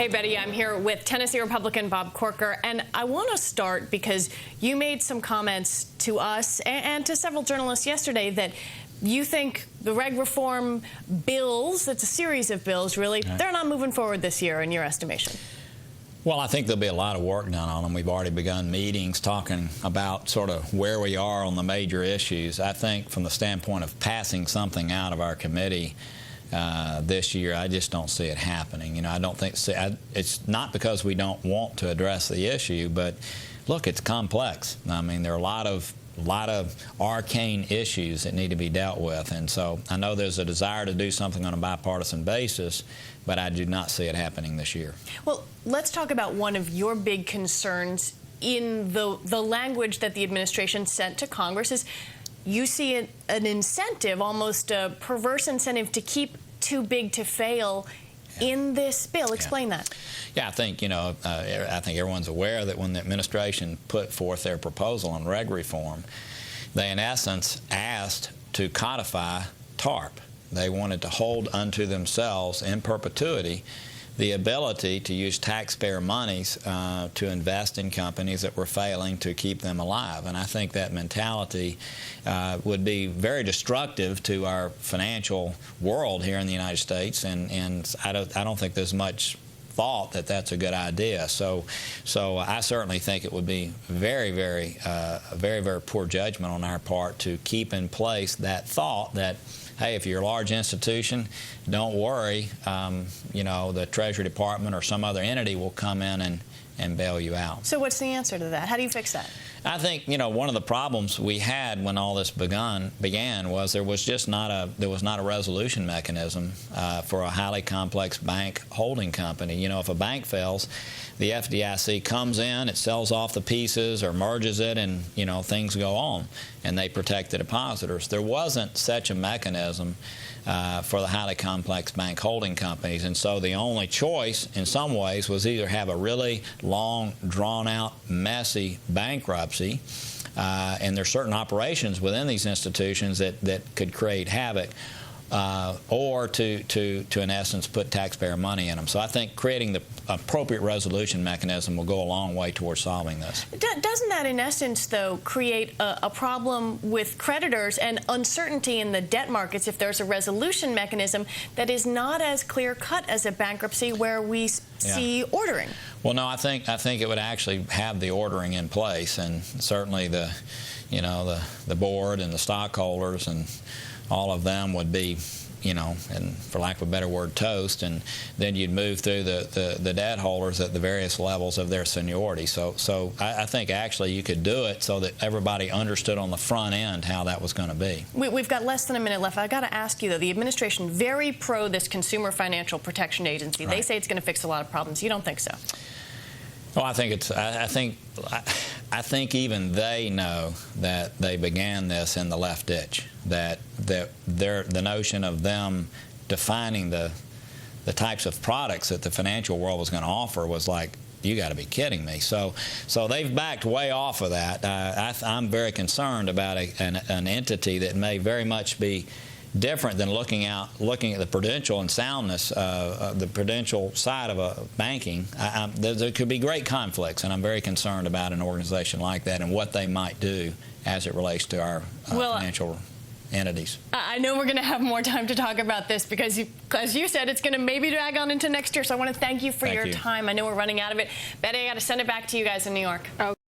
Hey, Betty, I'm here with Tennessee Republican Bob Corker, and I want to start because you made some comments to us and to several journalists yesterday that you think the reg reform bills, it's a series of bills, really, they're not moving forward this year in your estimation. Well, I think there'll be a lot of work done on them. We've already begun meetings talking about sort of where we are on the major issues. I think from the standpoint of passing something out of our committee this year, I just don't see it happening. You know, I don't think it's not because we don't want to address the issue, but look, it's complex. I mean, there are a lot of arcane issues that need to be dealt with, and so I know there's a desire to do something on a bipartisan basis, but I do not see it happening this year. Well, let's talk about one of your big concerns in the language that the administration sent to Congress is you see an incentive, almost a perverse incentive, to keep too big to fail in this bill. Explain that. Yeah, I think, you know, I think everyone's aware that when the administration put forth their proposal on reg reform, they in essence asked to codify TARP. They wanted to hold unto themselves in perpetuity the ability to use taxpayer monies to invest in companies that were failing to keep them alive. And I think that mentality would be very destructive to our financial world here in the United States, and I don't think there's much thought that that's a good idea. So I certainly think it would be very, very poor judgment on our part to keep in place that thought that, hey, if you're a large institution, don't worry, you know, the Treasury Department or some other entity will come in and bail you out. So what's the answer to that? How do you fix that? I think, you know, one of the problems we had when all this began was there was just not a resolution mechanism for a highly complex bank holding company. You know, if a bank fails, the FDIC comes in, it sells off the pieces or merges it, and, you know, things go on, and they protect the depositors. There wasn't such a mechanism for the highly complex bank holding companies, and so the only choice in some ways was either have a really long, drawn-out, messy bankruptcy, and there's certain operations within these institutions that could create havoc, or to in essence put taxpayer money in them. So I think creating the appropriate resolution mechanism will go a long way towards solving this. Doesn't that in essence though create a problem with creditors and uncertainty in the debt markets if there's a resolution mechanism that is not as clear-cut as a bankruptcy where we see ordering? Well, no, I think it would actually have the ordering in place, and certainly the board and the stockholders and all of them would be, you know, and for lack of a better word, toast, and then you'd move through the debt holders at the various levels of their seniority. So I think actually you could do it so that everybody understood on the front end how that was going to be. We've got less than a minute left. I got to ask you though, the administration very pro this Consumer Financial Protection Agency. Right. They say it's going to fix a lot of problems. You don't think so? Well, I think it's. I think even they know that they began this in the left ditch. That the notion of them defining the types of products that the financial world was going to offer was like, you got to be kidding me. So they've backed way off of that. I'm very concerned about an entity that may very much be different than looking at the prudential and soundness, the prudential side of banking. There could be great conflicts, and I'm very concerned about an organization like that and what they might do as it relates to our financial entities. I know we're going to have more time to talk about this because, as you said, it's going to maybe drag on into next year. So I want to thank you for your time. I know we're running out of it. Betty, I got to send it back to you guys in New York.